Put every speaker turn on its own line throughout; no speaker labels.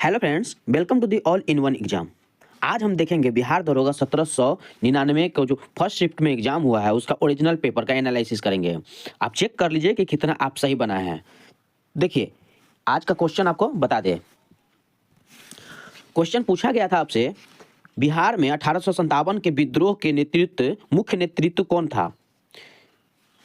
Hello friends, welcome to the all in one exam. आज हम देखेंगे बिहार दरोगा 1799 का जो फर्स्ट शिफ्ट में एग्जाम हुआ है उसका ओरिजिनल पेपर का एनालिसिस करेंगे। आप चेक कर लीजिए कि कितना आप सही बनाए हैं। देखिए, आज का क्वेश्चन आपको बता दें। क्वेश्चन पूछा गया था आपसे, बिहार में 1857 के विद्रोह के मुख्य नेतृत्व कौन था।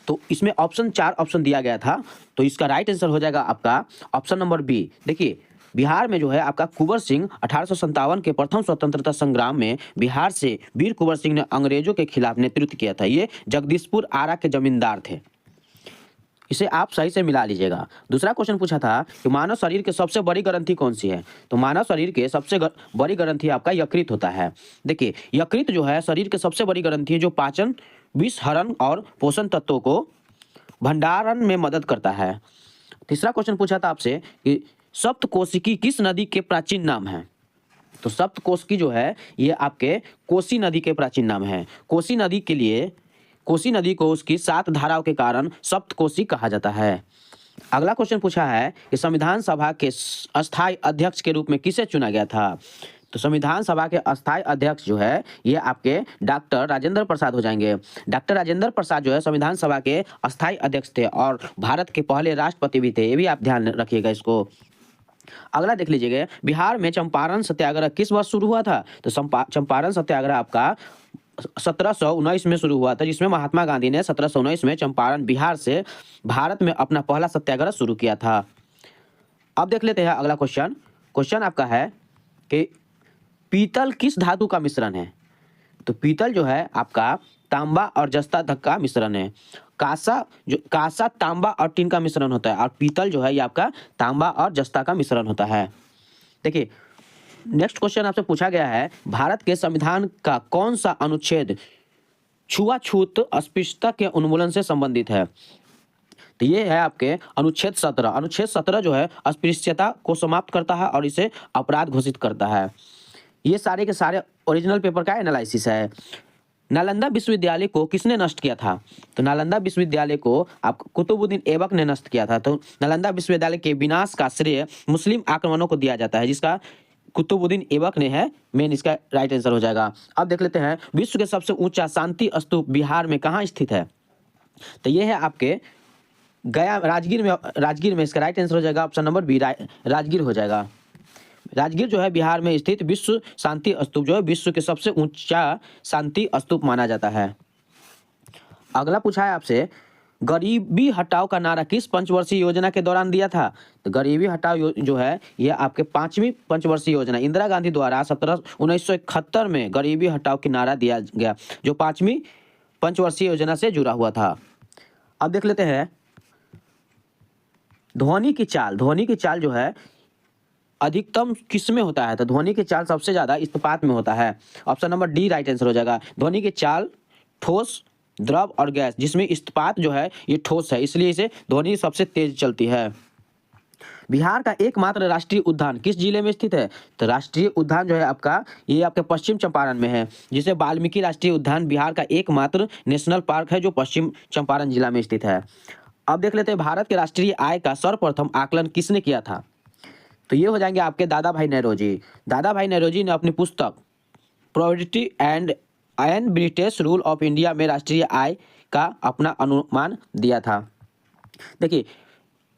तो इसमें चार ऑप्शन दिया गया था, तो इसका राइट आंसर हो जाएगा आपका ऑप्शन नंबर बी। देखिए, बिहार में जो है आपका कुंवर सिंह 1857 के प्रथम स्वतंत्रता संग्राम में बिहार से वीर कुंवर सिंह ने अंग्रेजों के खिलाफ नेतृत्व किया था। ये जगदीशपुर आरा के जमींदार थे। इसे आप सही से मिला लीजिएगा। दूसरा क्वेश्चन पूछा था कि मानव शरीर की सबसे बड़ी ग्रंथि कौन सी है। तो मानव शरीर के सबसे बड़ी ग्रंथि आपका यकृत होता है। देखिए, यकृत जो है शरीर की सबसे बड़ी ग्रंथि है जो पाचन, विष हरण और पोषण तत्वों को भंडारण में मदद करता है। तीसरा क्वेश्चन पूछा था आपसे कि सप्तकोशिकी किस नदी के प्राचीन नाम है। तो सप्तकोशिकी जो है ये आपके कोसी नदी के प्राचीन नाम है। कोसी नदी को उसकी 7 धाराओं के कारण सप्तकोशी कहा जाता है। अगला क्वेश्चन पूछा है कि संविधान सभा के अस्थायी अध्यक्ष के रूप में किसे चुना गया था। तो संविधान सभा के अस्थायी अध्यक्ष जो है ये आपके डॉक्टर राजेंद्र प्रसाद हो जाएंगे। डॉक्टर राजेंद्र प्रसाद जो है संविधान सभा के अस्थायी अध्यक्ष थे और भारत के पहले राष्ट्रपति भी थे। ये भी आप ध्यान रखिएगा इसको। अगला देख लीजिएगा, बिहार में चंपारण सत्याग्रह किस वर्ष शुरू हुआ था। तो चंपारण सत्याग्रह आपका 1719 में शुरू हुआ था, जिसमें महात्मा गांधी ने 1719 में चंपारण बिहार से भारत में अपना पहला सत्याग्रह शुरू किया था। अब देख लेते हैं अगला क्वेश्चन आपका है कि पीतल किस धातु का मिश्रण है। तो पीतल जो है आपका तांबा और जस्ता तक का मिश्रण है। कांसा तांबा और टिन का मिश्रण होता है और पीतल जो है ये आपका तांबा और जस्ता का मिश्रण होता है। देखिए, नेक्स्ट क्वेश्चन आपसे पूछा गया है, भारत के संविधान का कौन सा अनुच्छेद छुआछूत अस्पृश्यता के उन्मूलन से संबंधित है। तो ये है आपके अनुच्छेद 17। अनुच्छेद 17 जो है अस्पृश्यता को समाप्त करता है और इसे अपराध घोषित करता है। ये सारे के सारे ओरिजिनल पेपर का एनालिसिस है। नालंदा विश्वविद्यालय को किसने नष्ट किया था। तो नालंदा विश्वविद्यालय को आप कुतुबुद्दीन ऐबक ने नष्ट किया था। तो नालंदा विश्वविद्यालय के विनाश का श्रेय मुस्लिम आक्रमणों को दिया जाता है, जिसका कुतुबुद्दीन ऐबक ने है मेन। इसका राइट आंसर हो जाएगा। अब देख लेते हैं, विश्व के सबसे ऊंचा शांति स्तूप बिहार में कहाँ स्थित है। तो ये है आपके गया राजगीर में इसका राइट आंसर हो जाएगा ऑप्शन नंबर बी, राजगीर हो जाएगा। राजगीर जो है बिहार में स्थित विश्व शांति स्तूप जो है विश्व के सबसे ऊंचा शांति स्तूप माना जाता है। अगला पूछा है आपसे, गरीबी हटाओ का नारा किस पंचवर्षीय योजना के दौरान दिया था। तो गरीबी हटाओ जो है यह आपके 5वीं पंचवर्षीय योजना इंदिरा गांधी द्वारा 1971 में गरीबी हटाओ की नारा दिया गया, जो 5वीं पंचवर्षीय योजना से जुड़ा हुआ था। अब देख लेते हैं ध्वनि की चाल जो है अधिकतम किस में होता है। तो ध्वनि की चाल सबसे ज्यादा इस्पात में होता है। Option number D right answer हो जाएगा। ध्वनि की चाल ठोस, द्रव और गैस, जिसमें इस्पात जो है ये ठोस है, इसलिए इसे ध्वनि सबसे तेज चलती है। बिहार का एकमात्र राष्ट्रीय उद्यान किस जिले में स्थित है। तो राष्ट्रीय उद्यान जो है आपका ये आपके पश्चिम चंपारण में है, जिसे वाल्मीकि राष्ट्रीय उद्यान बिहार का एकमात्र नेशनल पार्क है जो पश्चिम चंपारण जिला में स्थित है। अब देख लेते हैं, भारत के राष्ट्रीय आय का सर्वप्रथम आकलन किसने किया था। तो ये हो जाएंगे आपके दादा भाई नौरोजी। दादा भाई नौरोजी ने अपनी पुस्तक probability and British rule of India में राष्ट्रीय आय का अपना अनुमान दिया था। देखिए,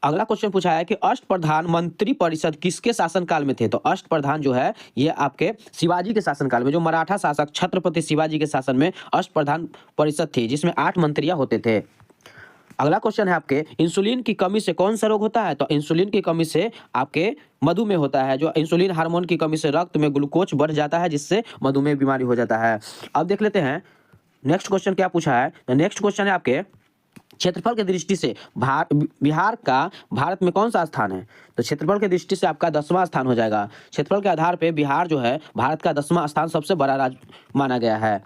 अगला क्वेश्चन पूछा है कि अष्टप्रधान मंत्री परिषद किसके शासनकाल में थे। तो अष्टप्रधान जो है ये आपके शिवाजी के शासनकाल में, जो मराठा शासक छत्रपति शिवाजी के शासन में अष्टप्रधान परिषद थी, जिसमें 8 मंत्रियां होते थे। अगला क्वेश्चन है आपके, इंसुलिन की कमी से कौन सा रोग होता है। तो इंसुलिन की कमी से आपके मधुमेह होता है। जो इंसुलिन हार्मोन की कमी से रक्त में ग्लूकोज बढ़ जाता है, जिससे मधुमेह बीमारी हो जाता है। अब देख लेते हैं नेक्स्ट क्वेश्चन क्या पूछा है। तो नेक्स्ट क्वेश्चन है आपके, क्षेत्रफल की दृष्टि से बिहार का भारत में कौन सा स्थान है। तो क्षेत्रफल की दृष्टि से आपका 10वां स्थान हो जाएगा। क्षेत्रफल के आधार पर बिहार जो है भारत का 10वां स्थान सबसे बड़ा राज्य माना गया है।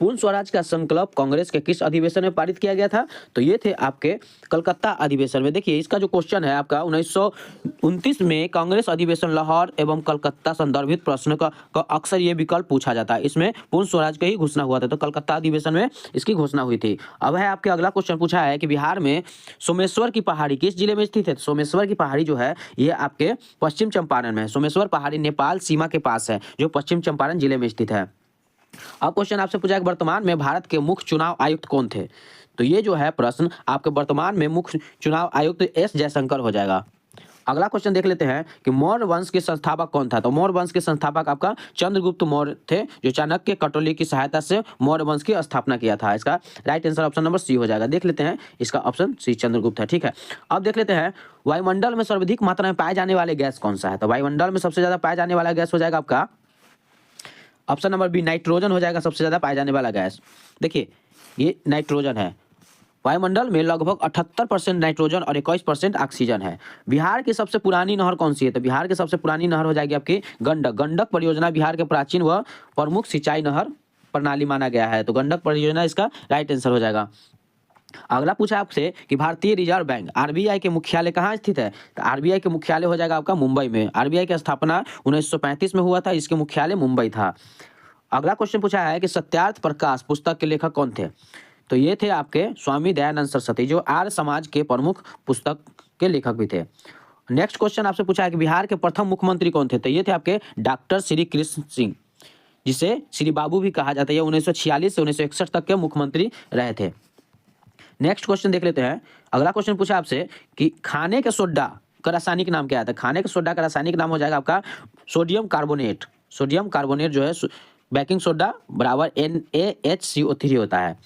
पूर्ण स्वराज का संकल्प कांग्रेस के किस अधिवेशन में पारित किया गया था? तो ये थे आपके कलकत्ता अधिवेशन में। देखिए इसका जो क्वेश्चन है आपका 1929 में कांग्रेस अधिवेशन लाहौर एवं कलकत्ता संदर्भित प्रश्न का अक्सर ये विकल्प पूछा जाता है। इसमें पूर्ण स्वराज का ही घोषणा हुआ था, तो कलकत्ता अधिवेशन में इसकी घोषणा हुई थी। अब है आपके अगला क्वेश्चन पूछा है कि बिहार में सोमेश्वर की पहाड़ी किस जिले में स्थित है? सोमेश्वर की पहाड़ी जो है ये आपके पश्चिम चंपारण में है। सोमेश्वर पहाड़ी नेपाल सीमा के पास है, जो पश्चिम चंपारण जिले में स्थित है। अब क्वेश्चन आपसे पूछा है कि वर्तमान में भारत के मुख्य चुनाव आयुक्त कौन थे? तो ये जो है प्रश्न आपके वर्तमान में मुख्य चुनाव आयुक्त एस जयशंकर हो जाएगा। अगला क्वेश्चन देख लेते हैं कि मौर्य वंश के संस्थापक कौन था? तो मौर्य वंश के संस्थापक आपका चंद्रगुप्त मौर्य थे, जो चाणक्य कटोली की सहायता से मौर्य वंश की स्थापना किया था। इसका right answer option number C हो जाएगा। देख लेते हैं, इसका ऑप्शन सी चंद्रगुप्त है। ठीक है, अब देख लेते हैं वायुमंडल में सर्वाधिक मात्रा में पाए जाने वाले गैस कौन सा है? तो वायुमंडल में सबसे ज्यादा पाया जाने वाला गैस हो जाएगा आपका ऑप्शन नंबर बी, नाइट्रोजन हो जाएगा सबसे ज्यादा पाए जाने वाला गैस। देखिए ये नाइट्रोजन है। वायुमंडल में लगभग 78% नाइट्रोजन और 21% ऑक्सीजन है। बिहार की सबसे पुरानी नहर कौन सी है? तो बिहार की सबसे पुरानी नहर हो जाएगी आपकी गंडक। गंडक परियोजना बिहार के प्राचीन व प्रमुख सिंचाई नहर प्रणाली माना गया है, तो गंडक परियोजना इसका राइट आंसर हो जाएगा। अगला पूछा आपसे कि भारतीय रिजर्व बैंक आरबीआई के मुख्यालय कहाँ स्थित है? तो आरबीआई के मुख्यालय हो जाएगा आपका मुंबई में। आरबीआई की स्थापना 1935 में हुआ था, इसके मुख्यालय मुंबई था। अगला क्वेश्चन पूछा है कि सत्यार्थ प्रकाश पुस्तक के लेखक कौन थे? तो ये थे आपके स्वामी दयानंद सरस्वती, जो आर्य समाज के प्रमुख पुस्तक के लेखक भी थे। नेक्स्ट क्वेश्चन आपसे पूछा है कि बिहार के प्रथम मुख्यमंत्री कौन थे? तो ये थे आपके डॉक्टर श्री कृष्ण सिंह, जिसे श्री बाबू भी कहा जाता है। 1946 से 1961 तक के मुख्यमंत्री रहे थे। नेक्स्ट क्वेश्चन देख लेते हैं। अगला क्वेश्चन पूछा आपसे कि खाने के सोडा का रासायनिक नाम क्या है? खाने के सोडा का रासायनिक नाम हो जाएगा आपका सोडियम कार्बोनेट। सोडियम कार्बोनेट जो है बेकिंग सोडा बराबर NaHCO3 होता है।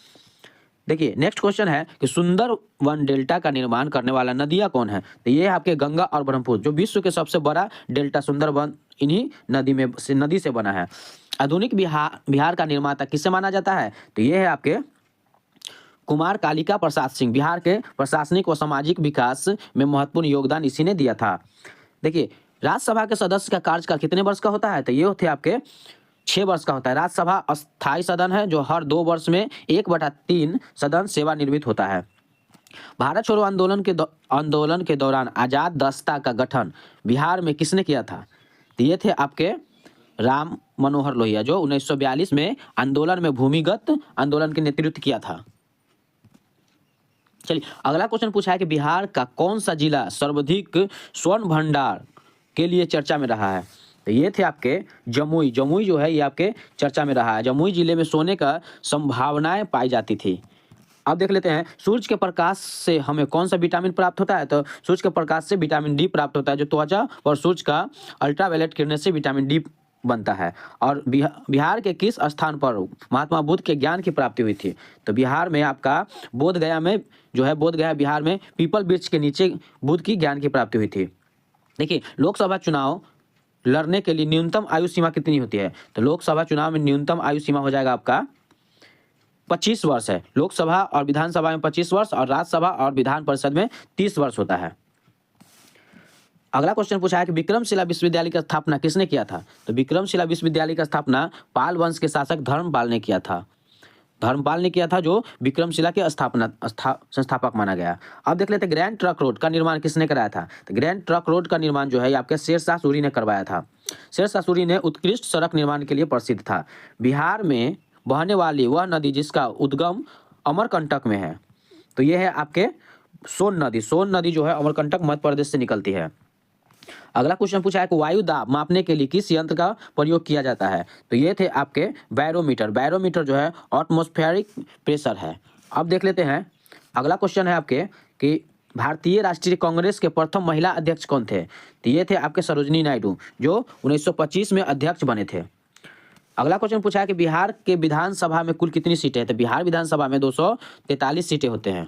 देखिए नेक्स्ट क्वेश्चन है कि सुंदर वन डेल्टा का निर्माण करने वाला नदियां कौन है? तो ये है आपके गंगा और ब्रह्मपुत्र, जो विश्व के सबसे बड़ा डेल्टा सुंदर वन इन्हीं नदी से बना है। आधुनिक बिहार का निर्माता किसे माना जाता है? तो ये है आपके कुमार कालिका प्रसाद सिंह। बिहार के प्रशासनिक व सामाजिक विकास में महत्वपूर्ण योगदान इसी ने दिया था। देखिए राज्यसभा के सदस्य का कार्यकाल कितने वर्ष का होता है? तो ये होते आपके 6 वर्ष का होता है। राज्यसभा अस्थायी सदन है, जो हर 2 वर्ष में 1/3 सदन सेवानिवृत्त होता है। भारत छोड़ो आंदोलन के दौरान आजाद दस्ता का गठन बिहार में किसने किया था? तो ये थे आपके राम मनोहर लोहिया, जो 1942 में आंदोलन में भूमिगत आंदोलन के नेतृत्व किया था। चलिए अगला क्वेश्चन पूछा है कि बिहार का कौन सा जिला सर्वाधिक स्वर्ण भंडार के लिए चर्चा में रहा है? तो ये थे आपके जमुई। जमुई जो है ये आपके चर्चा में रहा है। जमुई जिले में सोने का संभावनाएं पाई जाती थी। अब देख लेते हैं सूर्य के प्रकाश से हमें कौन सा विटामिन प्राप्त होता है? तो सूर्य के प्रकाश से विटामिन डी प्राप्त होता है, जो त्वचा और सूर्य का अल्ट्रावायलेट किरणें से विटामिन डी बनता है। और बिहार के किस स्थान पर महात्मा बुद्ध के ज्ञान की प्राप्ति हुई थी? तो बिहार में आपका बोधगया में जो है, बोधगया बिहार में पीपल वृक्ष के नीचे बुद्ध की ज्ञान की प्राप्ति हुई थी। देखिए लोकसभा चुनाव लड़ने के लिए न्यूनतम आयु सीमा कितनी होती है? तो लोकसभा चुनाव में न्यूनतम आयु सीमा हो जाएगा आपका 25 वर्ष है। लोकसभा और विधानसभा में 25 वर्ष और राज्यसभा और विधान परिषद में 30 वर्ष होता है। अगला क्वेश्चन पूछा है कि विक्रमशिला विश्वविद्यालय की स्थापना किसने किया था? तो विक्रमशिला विश्वविद्यालय की स्थापना पाल वंश के शासक धर्मपाल ने किया था। धर्मपाल ने किया था, जो विक्रमशिला के संस्थापक माना गया। अब देख लेते हैं ग्रैंड ट्रंक रोड का निर्माण किसने कराया था? तो ग्रैंड ट्रंक रोड का निर्माण जो है आपके शेरशाह सूरी ने करवाया था। शेरशाह सूरी ने उत्कृष्ट सड़क निर्माण के लिए प्रसिद्ध था। बिहार में बहने वाली वह नदी जिसका उद्गम अमरकंटक में है, तो यह है आपके सोन नदी। सोन नदी जो है अमरकंटक मध्य प्रदेश से निकलती है। अगला क्वेश्चन पूछा है कि वायु दाब मापने के लिए किस यंत्र का प्रयोग किया जाता है? तो ये थे आपके बैरोमीटर। बैरोमीटर जो है एटमॉस्फेरिक प्रेशर है। अब देख लेते हैं अगला क्वेश्चन है आपके कि भारतीय राष्ट्रीय कांग्रेस के प्रथम महिला अध्यक्ष कौन थे? तो ये थे आपके सरोजिनी नायडू, जो 1925 में अध्यक्ष बने थे। अगला क्वेश्चन पूछा है कि बिहार के विधानसभा में कुल कितनी सीटें हैं? तो बिहार विधानसभा में 243 सीटें होते हैं।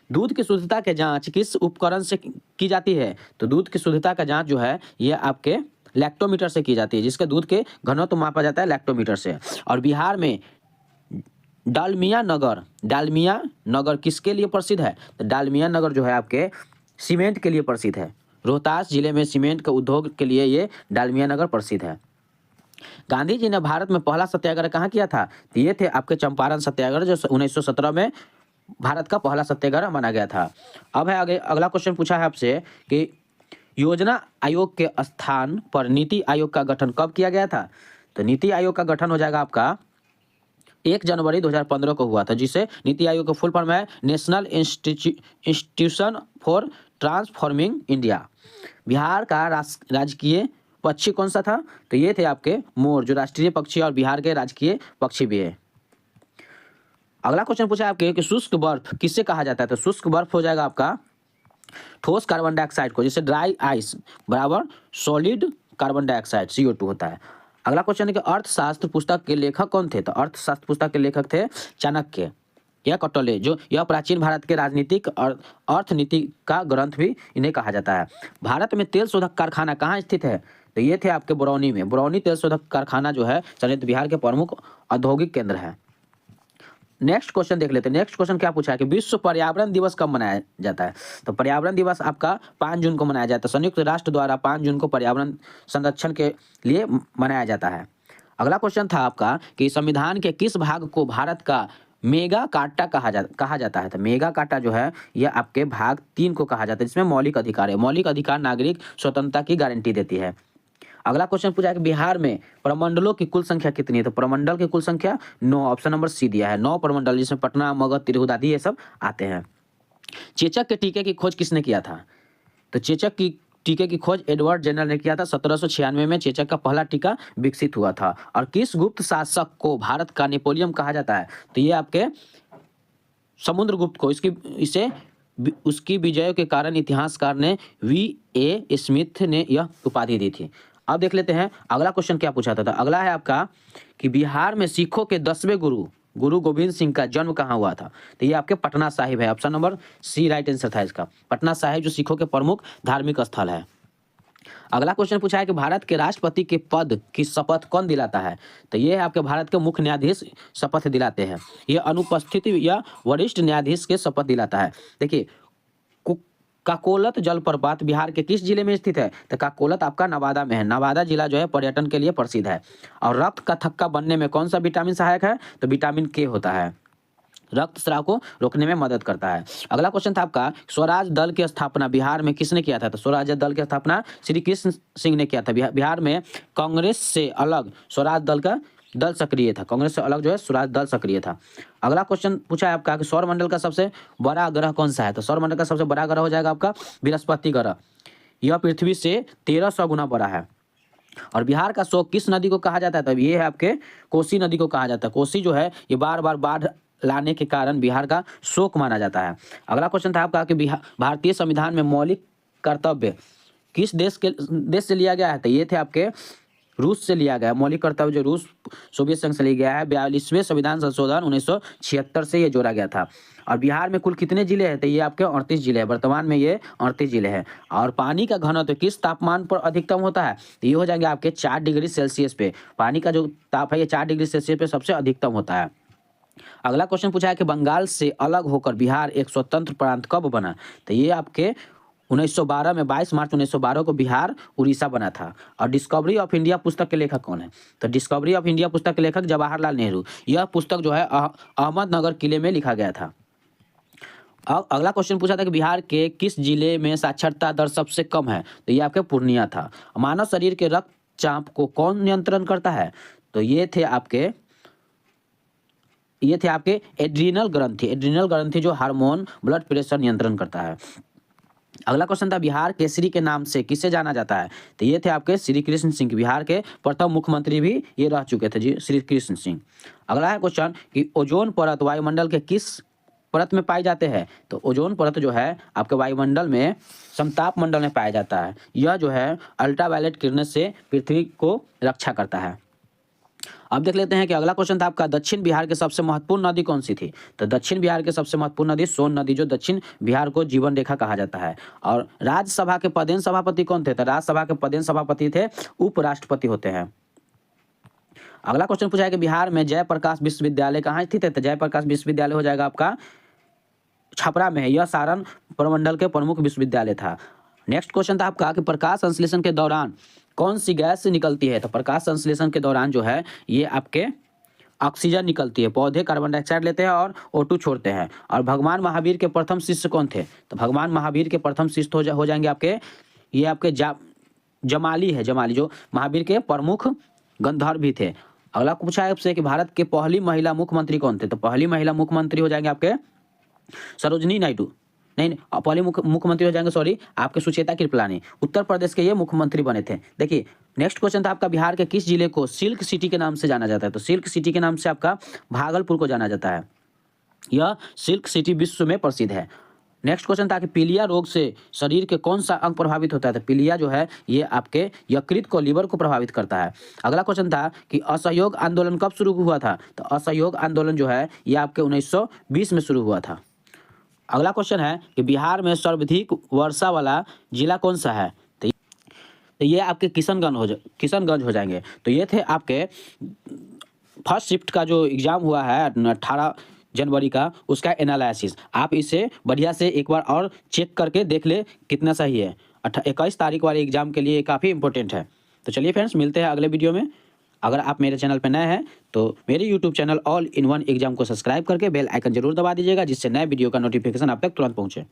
दूध की शुद्धता की जांच किस उपकरण से की जाती है? तो दूध की शुद्धता का जांच जो है ये आपके लैक्टोमीटर से की जाती है, जिसके दूध के घनत्व मापा जाता है लैक्टोमीटर से। और बिहार में डालमिया नगर किसके लिए प्रसिद्ध है? तो डालमिया नगर जो है आपके सीमेंट के लिए प्रसिद्ध है। रोहतास जिले में सीमेंट के उद्योग के लिए ये डालमिया नगर प्रसिद्ध है। गांधी जी ने भारत में पहला सत्याग्रह कहाँ किया था? तो ये थे आपके चंपारण सत्याग्रह, जो 1917 में भारत का पहला सत्याग्रह माना गया था। अब है आगे अगला क्वेश्चन पूछा है आपसे कि योजना आयोग के स्थान पर नीति आयोग का गठन कब किया गया था? तो नीति आयोग का गठन हो जाएगा आपका 1 जनवरी 2015 को हुआ था, जिसे नीति आयोग का फुल फॉर्म है national institution for transforming India. Bihar का राजकीय पक्षी कौन सा था? तो ये थे आपके मोर, जो राष्ट्रीय पक्षी और बिहार के राजकीय पक्षी भी है। अगला क्वेश्चन पूछा है आपके कि शुष्क बर्फ किससे कहा जाता है? तो शुष्क बर्फ हो जाएगा आपका ठोस कार्बन डाइऑक्साइड को, जैसे ड्राई आइस बराबर सॉलिड कार्बन डाइऑक्साइड CO2 होता है। अगला क्वेश्चन है कि अर्थशास्त्र पुस्तक के लेखक कौन थे? तो अर्थशास्त्र पुस्तक के लेखक थे चाणक्य या कौटिल्य, जो यह प्राचीन भारत के राजनीतिक और अर्थनीति का ग्रंथ भी इन्हें कहा जाता है। भारत में तेल शोधक कारखाना कहाँ स्थित है? तो ये थे आपके बरौनी में। बरौनी तेल शोधक कारखाना जो है संयुक्त बिहार के प्रमुख औद्योगिक केंद्र है। नेक्स्ट क्वेश्चन देख लेते हैं। नेक्स्ट क्वेश्चन क्या पूछा है कि विश्व पर्यावरण दिवस कब मनाया जाता है? तो पर्यावरण दिवस आपका 5 जून को मनाया जाता है। संयुक्त राष्ट्र द्वारा 5 जून को पर्यावरण संरक्षण के लिए मनाया जाता है। अगला क्वेश्चन था आपका कि संविधान के किस भाग को भारत का मेगा कार्टा कहा जाता है? तो मेगा कार्टा जो है यह आपके भाग 3 को कहा जाता है, जिसमें मौलिक अधिकार है। मौलिक अधिकार नागरिक स्वतंत्रता की गारंटी देती है। अगला क्वेश्चन पूछा है कि बिहार में प्रमंडलों की कुल संख्या कितनी है? तो प्रमंडल की कुल संख्या 9, ऑप्शन नंबर सी दिया है। 9 प्रमंडल, जिसमें पटना, मगध, तिरहुत आदि ये सब आते हैं। चेचक के टीके की खोज किसने किया था? तो चेचक की टीके की खोज एडवर्ड जेनर ने किया था। 1796 में चेचक का पहला टीका विकसित हुआ था। और किस गुप्त शासक को भारत का नेपोलियन कहा जाता है? तो ये आपके समुद्रगुप्त को। इसे उसकी विजयों के कारण इतिहासकार ने V.A. स्मिथ ने यह उपाधि दी थी। अब देख लेते हैं अगला क्वेश्चन क्या पूछा था। अगला है आपका कि बिहार में सिखों के 10वें गुरु गोविंद सिंह का जन्म कहाँ हुआ था? तो ये आपके पटना साहिब है। Option number C right answer था इसका। पटना साहिब जो सिखों के प्रमुख धार्मिक स्थल है। अगला क्वेश्चन पूछा है कि भारत के राष्ट्रपति के पद की शपथ कौन दिलाता है? तो ये है आपके भारत के मुख्य न्यायाधीश शपथ दिलाते हैं। ये अनुपस्थित या वरिष्ठ न्यायाधीश के शपथ दिलाता है। देखिए काकोलत जलप्रपात बिहार के किस जिले में स्थित है? तो काकोलत आपका नवादा में है। नवादा जिला जो है पर्यटन के लिए प्रसिद्ध है। और रक्त का थक्का बनने में कौन सा विटामिन सहायक है? तो विटामिन के होता है, रक्तस्राव को रोकने में मदद करता है। अगला क्वेश्चन था आपका स्वराज दल की स्थापना बिहार में किसने किया था? तो स्वराज दल की स्थापना श्री कृष्ण सिंह ने किया था। बिहार में कांग्रेस से अलग स्वराज दल सक्रिय था। कांग्रेस से अलग जो है स्वराज दल सक्रिय था। अगला क्वेश्चन पूछा है आपका कि सौरमंडल का सबसे बड़ा ग्रह कौन सा है? तो सौरमंडल का सबसे बड़ा ग्रह हो जाएगा आपका बृहस्पति ग्रह। यह पृथ्वी से 1300 गुना बड़ा है। और बिहार का शोक किस नदी को कहा जाता है? तो ये है आपके कोसी नदी को कहा जाता है। कोसी जो है ये बार बार बाढ़ लाने के कारण बिहार का शोक माना जाता है। अगला क्वेश्चन था आपका कि भारतीय संविधान में मौलिक कर्तव्य किस देश से लिया गया है? तो ये थे आपके रूस से लिया गया। मौलिक कर्तव्य जो रूस सोवियत संघ से लिया गया है। 42वें संविधान संशोधन 1976 से ये जोड़ा गया था। और बिहार में कुल कितने जिले हैं? तो ये आपके 38 जिले हैं। वर्तमान में ये 38 जिले हैं। और पानी का घनत्व किस तापमान पर अधिकतम होता है? तो ये हो जाएंगे आपके 4 डिग्री सेल्सियस पे। पानी का जो ताप है ये 4 डिग्री सेल्सियस पे सबसे अधिकतम होता है। अगला क्वेश्चन पूछा है कि बंगाल से अलग होकर बिहार एक स्वतंत्र प्रांत कब बना? तो ये आपके 1912 में 22 मार्च 1912 को बिहार उड़ीसा बना था। और डिस्कवरी ऑफ इंडिया पुस्तक के लेखक कौन है? तो डिस्कवरी ऑफ इंडिया पुस्तक के लेखक जवाहरलाल नेहरू। यह पुस्तक जो है अहमदनगर किले में लिखा गया था। अगला क्वेश्चन पूछा था कि बिहार के किस जिले में साक्षरता दर सबसे कम है? तो ये आपके पूर्णिया था। मानव शरीर के रक्तचाप को कौन नियंत्रण करता है? तो ये थे आपके एड्रीनल ग्रंथि जो हार्मोन ब्लड प्रेशर नियंत्रण करता है। अगला क्वेश्चन था बिहार केसरी के नाम से किसे जाना जाता है? तो ये थे आपके श्री कृष्ण सिंह। बिहार के प्रथम मुख्यमंत्री भी ये रह चुके थे जी, श्री कृष्ण सिंह। अगला है क्वेश्चन कि ओजोन परत वायुमंडल के किस परत में पाए जाते हैं? तो ओजोन परत जो है आपके वायुमंडल में समताप मंडल में पाया जाता है। यह जो है अल्ट्रावायलेट किरणों से पृथ्वी को रक्षा करता है। अब देख लेते हैं कि अगला क्वेश्चन था आपका दक्षिण बिहार के सबसे महत्वपूर्ण नदी कौन सी थी? तो दक्षिण बिहार के सबसे महत्वपूर्ण नदी सोन नदी, जो दक्षिण बिहार को जीवन रेखा कहा जाता है। और राज्यसभा के पदेन सभापति कौन थे? तो राज्यसभा के पदेन सभापति थे उपराष्ट्रपति होते हैं। अगला क्वेश्चन पूछा है कि बिहार में जयप्रकाश विश्वविद्यालय कहाँ स्थित है? तो जयप्रकाश विश्वविद्यालय हो जाएगा आपका छपरा में है। यह सारण प्रमंडल के प्रमुख विश्वविद्यालय था। नेक्स्ट क्वेश्चन था आपका कि प्रकाश संश्लेषण के दौरान कौन सी गैस निकलती है? तो प्रकाश संश्लेषण के दौरान जो है ये आपके ऑक्सीजन निकलती है, पौधे कार्बन डाइऑक्साइड लेते हैं और O2 छोड़ते हैं। और भगवान महावीर के प्रथम शिष्य कौन थे? तो भगवान महावीर के प्रथम शिष्य हो जाएंगे आपके, ये आपके जमाली है, जमाली, जो महावीर के प्रमुख गंधर्व भी थे। अगला पूछा है आपसे कि भारत के पहली महिला मुख्यमंत्री कौन थे? तो पहली महिला मुख्यमंत्री हो जाएंगे आपके सरोजनी नायडू, नहीं पहले मुख्यमंत्री हो जाएंगे, सॉरी, आपके सुचेता कृपलानी। उत्तर प्रदेश के ये मुख्यमंत्री बने थे। देखिए नेक्स्ट क्वेश्चन था आपका, बिहार के किस जिले को सिल्क सिटी के नाम से जाना जाता है? तो सिल्क सिटी के नाम से आपका भागलपुर को जाना जाता है। यह सिल्क सिटी विश्व में प्रसिद्ध है। नेक्स्ट क्वेश्चन था कि पीलिया रोग से शरीर के कौन सा अंग प्रभावित होता है? तो पीलिया जो है ये आपके यकृत को, लीवर को प्रभावित करता है। अगला क्वेश्चन था कि असहयोग आंदोलन कब शुरू हुआ था? तो असहयोग आंदोलन जो है ये आपके 1920 में शुरू हुआ था। अगला क्वेश्चन है कि बिहार में सर्वाधिक वर्षा वाला जिला कौन सा है? तो ये आपके किशनगंज हो जाएंगे। तो ये थे आपके फर्स्ट शिफ्ट का जो एग्जाम हुआ है 18 जनवरी का, उसका एनालिसिस। आप इसे बढ़िया से एक बार और चेक करके देख ले कितना सही है। 21 तारीख वाले एग्जाम के लिए काफ़ी इंपॉर्टेंट है। तो चलिए फ्रेंड्स, मिलते हैं अगले वीडियो में। अगर आप मेरे चैनल पर नए हैं तो मेरे YouTube channel all in one exam को सब्सक्राइब करके बेल आइकन जरूर दबा दीजिएगा, जिससे नए वीडियो का नोटिफिकेशन आप तक तुरंत पहुंचे।